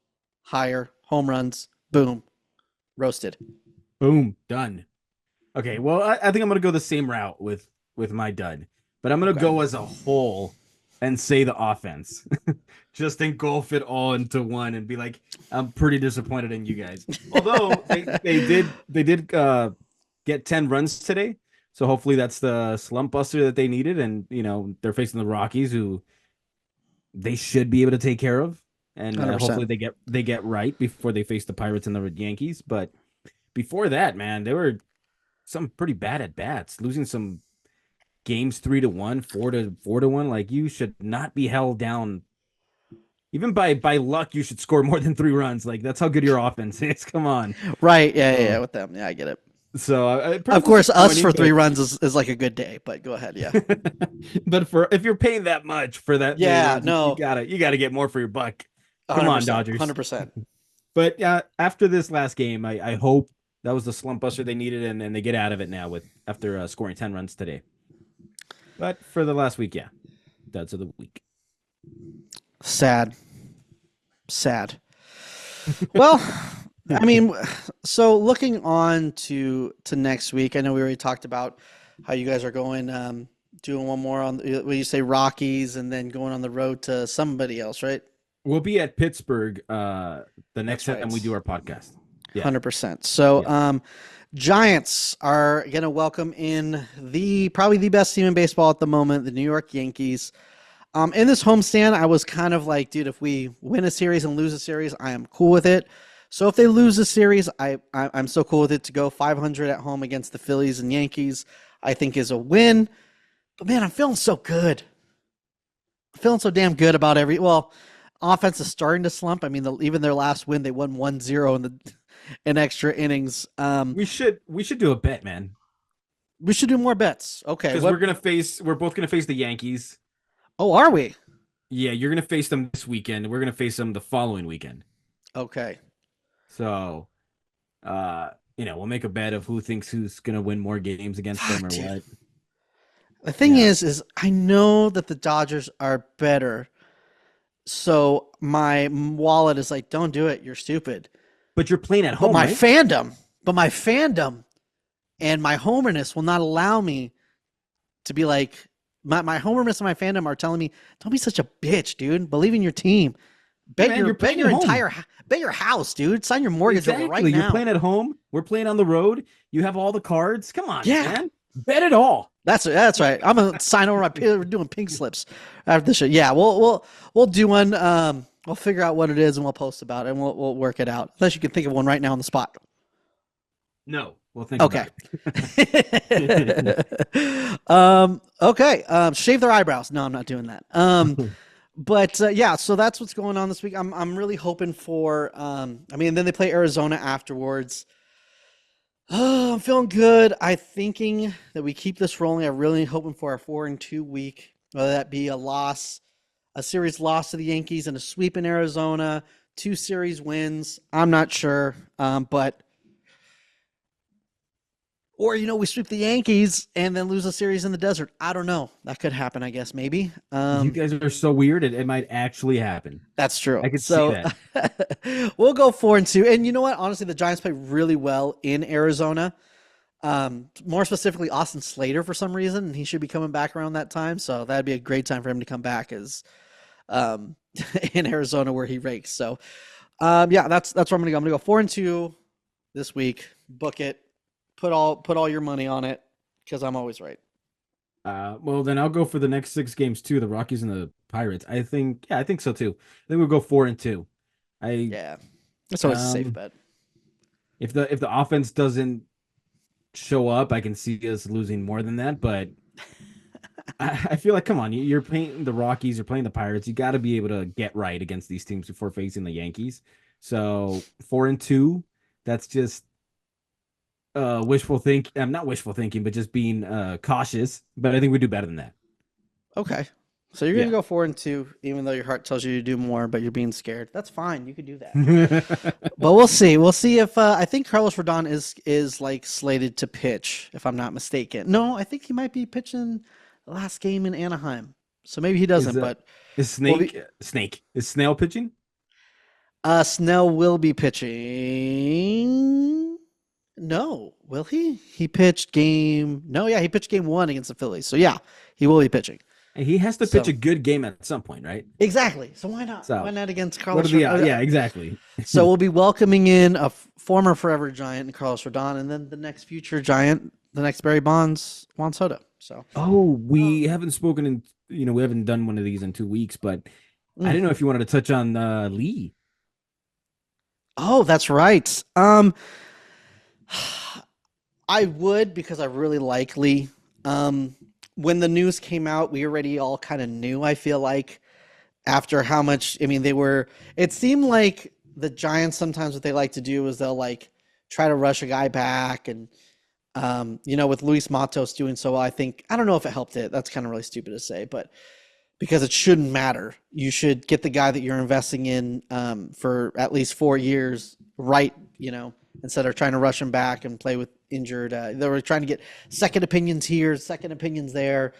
higher, home runs, boom, roasted. Boom, done. Okay, well, I think I'm going to go the same route with my dud. But I'm going to go as a whole and say the offense. Just engulf it all into one and be like, I'm pretty disappointed in you guys. Although they did get 10 runs today. So hopefully that's the slump buster that they needed. And, they're facing the Rockies, who they should be able to take care of. And hopefully they get right before they face the Pirates and the Yankees. But before that, man, they were some pretty bad at bats, losing some games 3-1, 4-1. Like, you should not be held down. Even by luck, you should score more than 3 runs. Like, that's how good your offense is. Come on. Right. Yeah. With them. Yeah, I get it. So, of course, us for 3 runs is like a good day. But go ahead. Yeah. But if you're paying that much for that, no, you gotta get more for your buck. Come on, Dodgers. 100%. But after this last game, I hope that was the slump buster they needed, and they get out of it now after scoring 10 runs today. But for the last week, duds of the week. Sad. Well, I mean, so looking on to next week, I know we already talked about how you guys are going, doing one more on what you say Rockies, and then going on the road to somebody else, right? We'll be at Pittsburgh the next time we do our podcast. 100%. So, Giants are going to welcome in probably the best team in baseball at the moment, the New York Yankees. In this homestand, I was kind of like, dude, if we win a series and lose a series, I am cool with it. So if they lose a series, I'm so cool with it to go 500 at home against the Phillies and Yankees, I think is a win. But man, I'm feeling so good. I'm feeling so damn good about offense is starting to slump. I mean, even their last win, they won 1-0 in extra innings. We should do a bet, man. We should do more bets. Okay. Because we're both gonna face the Yankees. Oh, are we? Yeah, you're gonna face them this weekend. We're gonna face them the following weekend. Okay. So, we'll make a bet of who's gonna win more games against them or what. The thing is I know that the Dodgers are better. So my wallet is like, don't do it. You're stupid. But you're playing at home. But my fandom and my homerness will not allow me to be like, my homerness and my fandom are telling me, don't be such a bitch, dude. Believe in your team. Bet your house, dude. Sign your mortgage over right now. You're playing at home. We're playing on the road. You have all the cards. Come on, man. Bet it all. That's right. I'm gonna sign over we're doing pink slips after this show. Yeah, we'll do one. We'll figure out what it is and we'll post about it and we'll work it out. Unless you can think of one right now on the spot. No, we'll think about it. Okay. Shave their eyebrows. No, I'm not doing that. But so that's what's going on this week. I'm really hoping for. Then they play Arizona afterwards. Oh, I'm feeling good. I'm thinking that we keep this rolling. I'm really hoping for a 4-2 week, whether that be a series loss to the Yankees and a sweep in Arizona, 2 series wins. I'm not sure, or we sweep the Yankees and then lose a series in the desert. I don't know. That could happen, I guess, maybe. You guys are so weird. It might actually happen. That's true. I could see that. We'll go 4-2. And you know what? Honestly, the Giants play really well in Arizona. More specifically, Austin Slater for some reason, and he should be coming back around that time. So that'd be a great time for him to come back as in Arizona where he rakes. So that's where I'm gonna go. I'm gonna go 4-2 this week. Book it. Put all your money on it because I'm always right. Well, then I'll go for the next 6 games too. The Rockies and the Pirates. I think so too. I think we'll go 4-2. That's always a safe bet. If the offense doesn't show up, I can see us losing more than that. But I feel like, come on, you're playing the Rockies, you're playing the Pirates. You got to be able to get right against these teams before facing the Yankees. So 4-2, that's just wishful think. I'm not wishful thinking, but just being cautious. But I think we do better than that. Okay. So you're gonna go 4-2, even though your heart tells you to do more, but you're being scared. That's fine. You could do that. But we'll see. We'll see if I think Carlos Rodon is like slated to pitch, if I'm not mistaken. No, I think he might be pitching the last game in Anaheim. So maybe he doesn't. But is Snail pitching? Snell will be pitching. No, will he? He pitched game. No, yeah, he pitched game 1 against the Phillies. So yeah, he will be pitching. He has to pitch a good game at some point, right? Exactly. So why not? Why not against Carlos? Yeah, exactly. So we'll be welcoming in a former forever Giant, Carlos Rodon, and then the next future Giant, the next Barry Bonds, Juan Soto. So we haven't spoken in, we haven't done one of these in 2 weeks, but I didn't know if you wanted to touch on Lee. Oh, that's right. I would, because I really like Lee. When the news came out, we already all kind of knew, I feel like, after how much, it seemed like the Giants, sometimes what they like to do is they'll like try to rush a guy back. And, with Luis Matos doing so well, I don't know if it helped it. That's kind of really stupid to say, but because it shouldn't matter. You should get the guy that you're investing in for at least 4 years, right, instead of trying to rush him back and play with injured. They were trying to get second opinions here, second opinions there,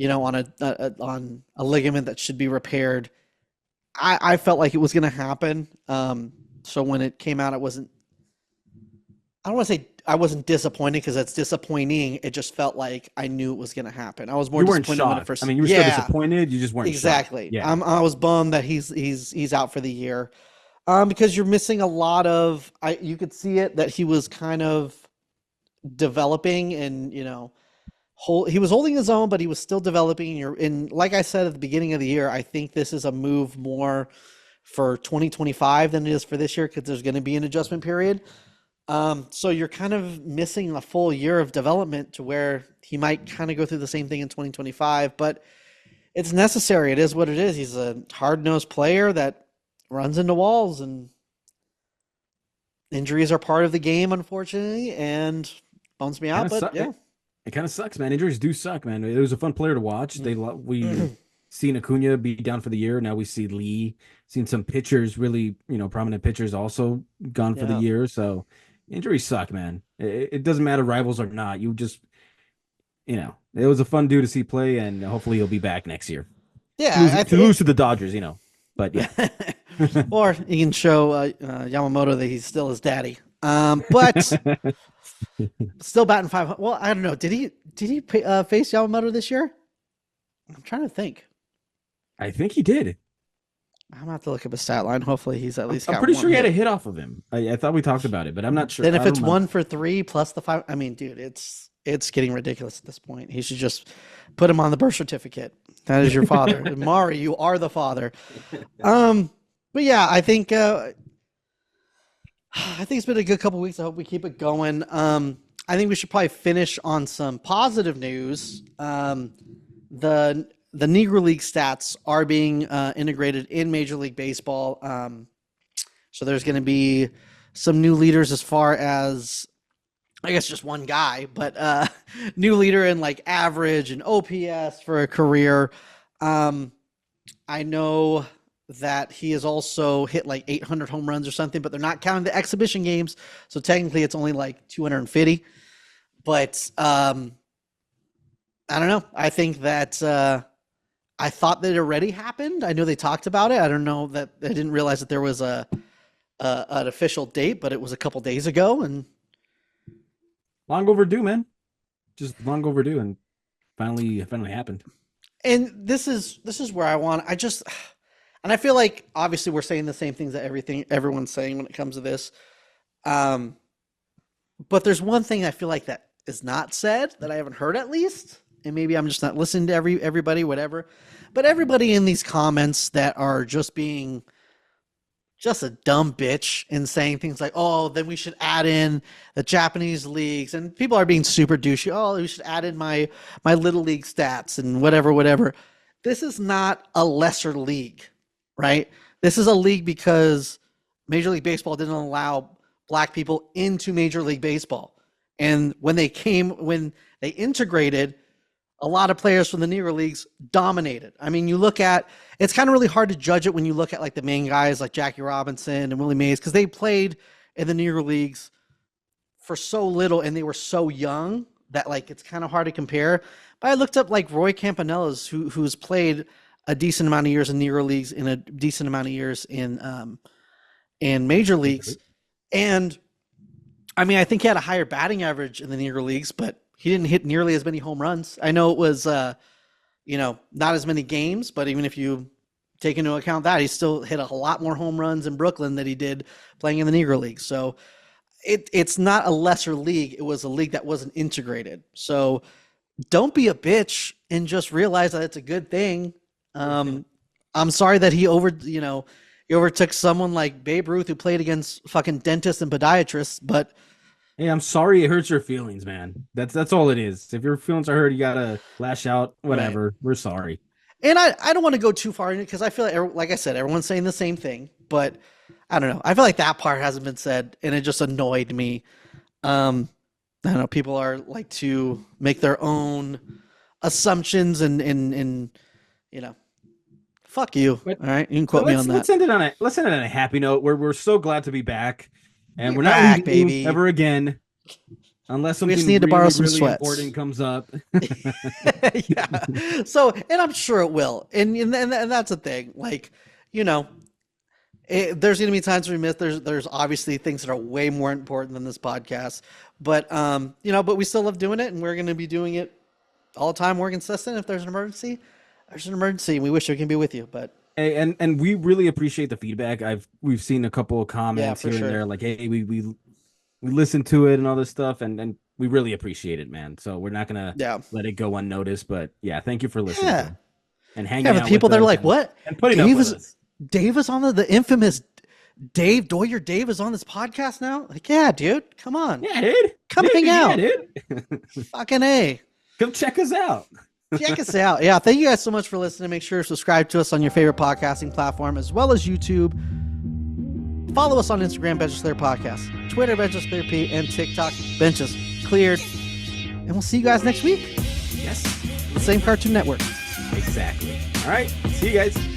on a ligament that should be repaired. I felt like it was going to happen. So when it came out, I don't want to say I wasn't disappointed, because that's disappointing. It just felt like I knew it was going to happen. I was more disappointed when it first. You were still disappointed. You just weren't exactly. Shocked. Yeah. I was bummed that he's out for the year, because you're missing a lot of. You could see it that he was kind of developing, and he was holding his own, but he was still developing. And like I said at the beginning of the year, I think this is a move more for 2025 than it is for this year, because there's going to be an adjustment period. So you're kind of missing a full year of development, to where he might kind of go through the same thing in 2025, but it's necessary. It is what it is. He's a hard-nosed player that runs into walls, and injuries are part of the game, unfortunately, and bums me out, but yeah. It kind of sucks, man. Injuries do suck, man. It was a fun player to watch. We seen Acuna be down for the year. Now we see Lee, seen some pitchers, really, prominent pitchers also gone for the year. So injuries suck, man. It doesn't matter, rivals or not. You just, it was a fun dude to see play, and hopefully he'll be back next year. Yeah. To lose to the Dodgers, but yeah. Or he can show Yamamoto that he's still his daddy. But still batting 500. Well, I don't know. Did he face Yamamoto this year? I'm trying to think. I think he did. I'm gonna have to look up his stat line. Hopefully he's at least. I'm pretty sure he had a hit off of him. I thought we talked about it, but I'm not sure. Then if it's 1 for 3 plus the 5, dude, it's getting ridiculous at this point. He should just put him on the birth certificate. That is your father, Mari. You are the father. But yeah, I think it's been a good couple weeks. I hope we keep it going. I think we should probably finish on some positive news. The Negro League stats are being integrated in Major League Baseball. So there's going to be some new leaders, as far as, I guess, just one guy, but new leader in like average and OPS for a career. I know that he has also hit like 800 home runs or something, but they're not counting the exhibition games. So technically it's only like 250. But I don't know. I think that I thought that it already happened. I know they talked about it. I don't know that I didn't realize that there was an official date, but it was a couple days ago, and long overdue, man. Just long overdue, and finally happened. And this is where and I feel like obviously we're saying the same things that everyone's saying when it comes to this. But there's one thing I feel like that is not said, that I haven't heard, at least. And maybe I'm just not listening to everybody, whatever. But everybody in these comments that are just being just a dumb bitch in saying things like, "Oh, then we should add in the Japanese leagues," and people are being super douchey. "Oh, we should add in my little league stats and whatever, whatever." This is not a lesser league, right? This is a league because Major League Baseball didn't allow black people into Major League Baseball, and when they integrated, a lot of players from the Negro leagues dominated. I mean, you look at, it's kind of really hard to judge it when you look at like the main guys like Jackie Robinson and Willie Mays, because they played in the Negro leagues for so little and they were so young that like it's kind of hard to compare. But I looked up like Roy Campanella's, who's played a decent amount of years in Negro leagues and a decent amount of years in major leagues, and I mean, I think he had a higher batting average in the Negro leagues, but he didn't hit nearly as many home runs. I know it was, not as many games, but even if you take into account that, he still hit a lot more home runs in Brooklyn than he did playing in the Negro League. So it's not a lesser league. It was a league that wasn't integrated. So don't be a bitch and just realize that it's a good thing. I'm sorry that he overtook someone like Babe Ruth who played against fucking dentists and podiatrists, but hey, I'm sorry it hurts your feelings, man. That's all it is. If your feelings are hurt, you gotta lash out. Whatever. Right. We're sorry. And I don't want to go too far in it because I feel like I said, everyone's saying the same thing, but I don't know. I feel like that part hasn't been said, and it just annoyed me. I don't know. People are like to make their own assumptions and fuck you. But, all right, you can quote me on that. Let's end it on a happy note. We're so glad to be back. And we're not leaving you ever again, unless something need to borrow some really sweats. Important comes up. Yeah. So, and I'm sure it will. And that's the thing. Like, there's going to be times we miss. There's obviously things that are way more important than this podcast. But but we still love doing it, and we're going to be doing it all the time. We're consistent. If there's an emergency, there's an emergency. We wish we can be with you, but. Hey, and we really appreciate the feedback. We've seen a couple of comments here and there, like, hey, we listened to it and all this stuff, and we really appreciate it, man. So we're not gonna let it go unnoticed, but yeah, thank you for listening and hanging out. The people that are like, what? And putting up with us. Dave is on the infamous Dave Doyer. Dave is on this podcast now. Like, yeah, dude, come on, yeah, dude, come hang out, dude. Fucking A, come check us out. Check us out. Yeah, thank you guys so much for listening. Make sure to subscribe to us on your favorite podcasting platform as well as YouTube. Follow us on Instagram, Benches Clear Podcast, Twitter, Benches Clear P, and TikTok, Benches Cleared. And we'll see you guys next week. Yes. The same Cartoon Network. Exactly. All right. See you guys.